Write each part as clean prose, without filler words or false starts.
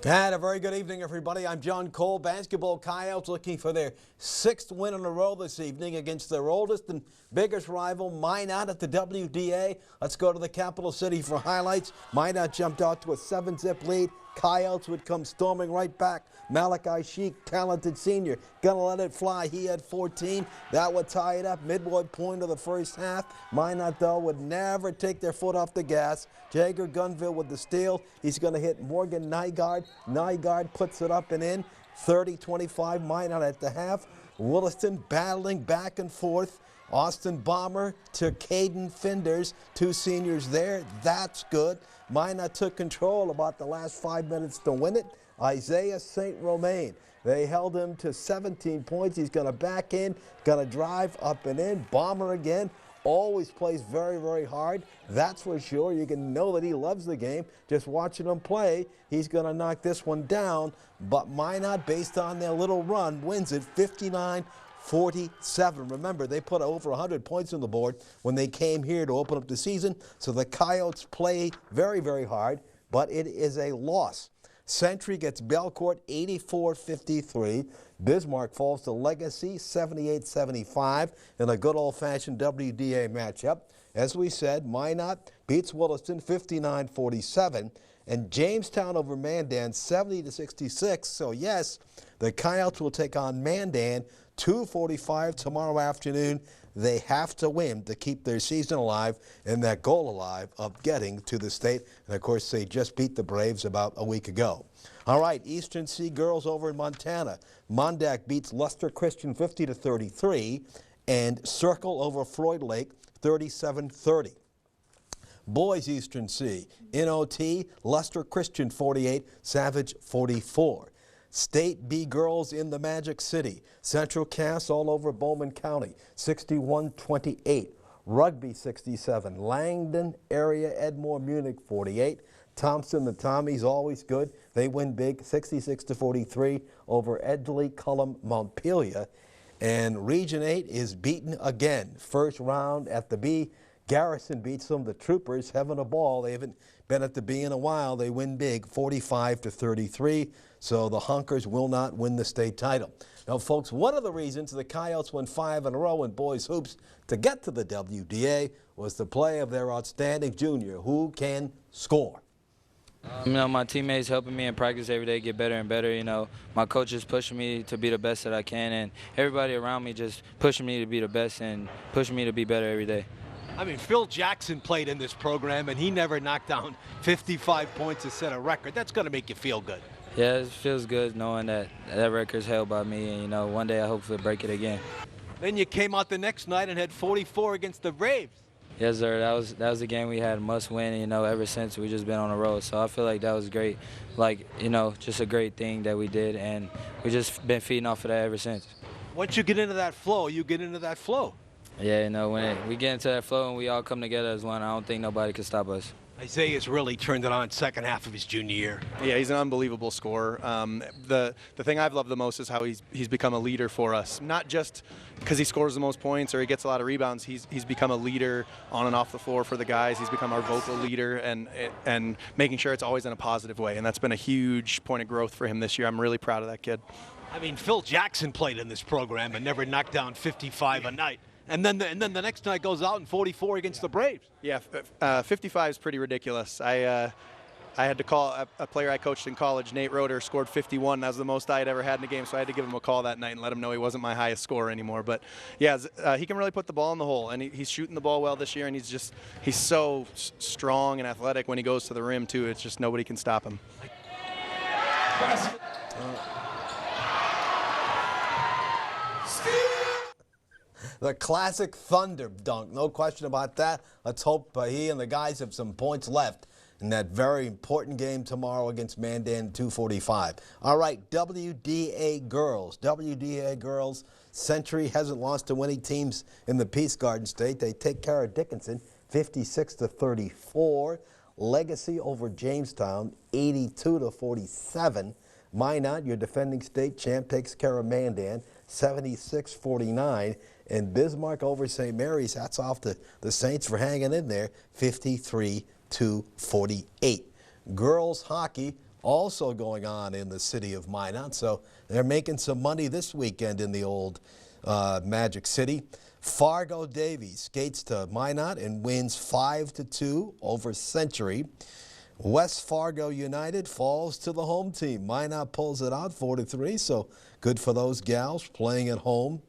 And a very good evening, everybody. I'm John Cole. Basketball Coyotes looking for their 6th win in a row this evening against their oldest and biggest rival, Minot, at the WDA. Let's go to the capital city for highlights. Minot jumped out to a 7-zip lead. Coyotes would come storming right back. Malachi Sheik, talented senior, gonna let it fly. He had 14. That would tie it up. Midway point of the first half. Minot, though, would never take their foot off the gas. Jager Gunville with the steal. He's gonna hit Morgan Nygaard. Nygaard puts it up and in. 30-25 Minot at the half. Williston battling back and forth. Austin Bomber to Caden Finders, 2 seniors there. That's good. Minot took control about the last 5 minutes to win it. Isaiah St. Romain, they held him to 17 points. He's going to back in, going to drive up and in. Bomber again, always plays very, very hard. That's for sure. You can know that he loves the game. Just watching him play, he's going to knock this one down. But Minot, based on their little run, wins it 59-47. Remember, they put over 100 points on the board when they came here to open up the season. So the Coyotes play very, very hard, but it is a loss. Century gets Belcourt 84-53. Bismarck falls to Legacy 78-75 in a good old-fashioned WDA matchup. As we said, Minot beats Williston 59-47. And Jamestown over Mandan 70-66. So yes, the Coyotes will take on Mandan 2:45 tomorrow afternoon. They have to win to keep their season alive and that goal alive of getting to the state. And of course, they just beat the Braves about a week ago. All right, Eastern Sea girls over in Montana. Mondack beats Luster Christian 50-33, and Circle over Floyd Lake 37-30. Boys Eastern Sea, NOT, Luster Christian 48, Savage 44. State B girls in the Magic City. Central Cass all over Bowman County, 61-28. Rugby 67. Langdon area Edmore Munich 48. Thompson, the Tommies, always good. They win big, 66-43 over Edgley, Cullum, Montpelier. And Region 8 is beaten again. First round at the B. Garrison beats them. The Troopers having a ball. They haven't been at the B in a while. They win big, 45-33. So the Honkers will not win the state title. Now, folks, one of the reasons the Coyotes won 5 in a row in boys hoops to get to the WDA was the play of their outstanding junior who can score. My teammates helping me in practice every day get better and better. My coach is pushing me to be the best that I can, and everybody around me just pushing me to be the best and pushing me to be better every day. I mean, Phil Jackson played in this program, and he never knocked down 55 points to set a record. That's going to make you feel good. Yeah, it feels good knowing that record's held by me, and one day I hopefully break it again. Then you came out the next night and had 44 against the Braves. Yes, sir. That was the game we had must win. Ever since we just been on the road. So I feel like that was great. Just a great thing that we did, and we just been feeding off of that ever since. Once you get into that flow, you get into that flow. Yeah, when we get into that flow and we all come together as one, I don't think nobody can stop us. Isaiah's really turned it on second half of his junior year. Yeah, he's an unbelievable scorer. The thing I've loved the most is how he's become a leader for us. Not just because he scores the most points or he gets a lot of rebounds. He's become a leader on and off the floor for the guys. He's become our vocal leader and making sure it's always in a positive way. And that's been a huge point of growth for him this year. I'm really proud of that kid. I mean, Phil Jackson played in this program and never knocked down 55 a night. And then the next night goes out in 44 against the Braves. Yeah, 55 is pretty ridiculous. I had to call a player I coached in college, Nate Roeder, scored 51. That was the most I had ever had in a game, so I had to give him a call that night and let him know he wasn't my highest scorer anymore. But yeah, he can really put the ball in the hole, and he's shooting the ball well this year, and he's so strong and athletic when he goes to the rim too. It's just nobody can stop him. The classic thunder dunk, no question about that. Let's hope he and the guys have some points left in that very important game tomorrow against Mandan 2:45. All right, WDA girls. WDA girls, Century hasn't lost to winning teams in the Peace Garden State. They take care of Dickinson 56-34. Legacy over Jamestown 82-47. Minot, your defending state champ, takes care of Mandan 76-49. And Bismarck over St. Mary's, hats off to the Saints for hanging in there, 53-48. Girls hockey, also going on in the city of Minot. So they're making some money this weekend in the old Magic City. Fargo Davies skates to Minot and wins 5-2 over Century. West Fargo United falls to the home team. Minot pulls it out 4-3, so good for those gals playing at home.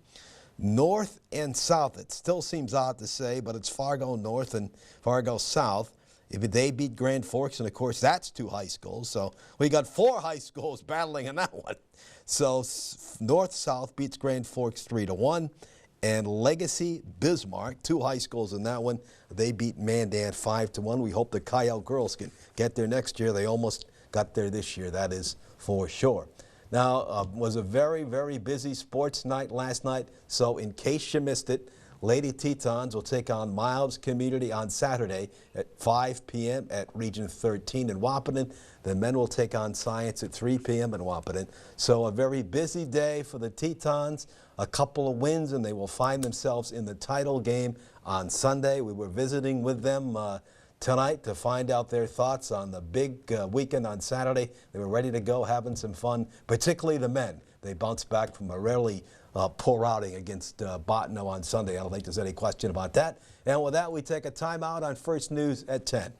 North and South, it still seems odd to say, but it's Fargo North and Fargo South. If they beat Grand Forks, and of course that's 2 high schools, so we got 4 high schools battling in that one. So North-South beats Grand Forks 3-1. And Legacy Bismarck, 2 high schools in that one, they beat Mandan 5-1. We hope the Coyote girls can get there next year. They almost got there this year, that is for sure. Now, was a very, very busy sports night last night, so in case you missed it, Lady Tetons will take on Miles Community on Saturday at 5 p.m. at Region 13 in Wahpeton. The men will take on Science at 3 p.m. in Wahpeton. So a very busy day for the Tetons. A couple of wins, and they will find themselves in the title game on Sunday. We were visiting with them tonight to find out their thoughts on the big weekend on Saturday. They were ready to go, having some fun, particularly the men. They bounced back from a really poor outing against Bottineau on Sunday. I don't think there's any question about that. And with that, we take a timeout on First News at 10.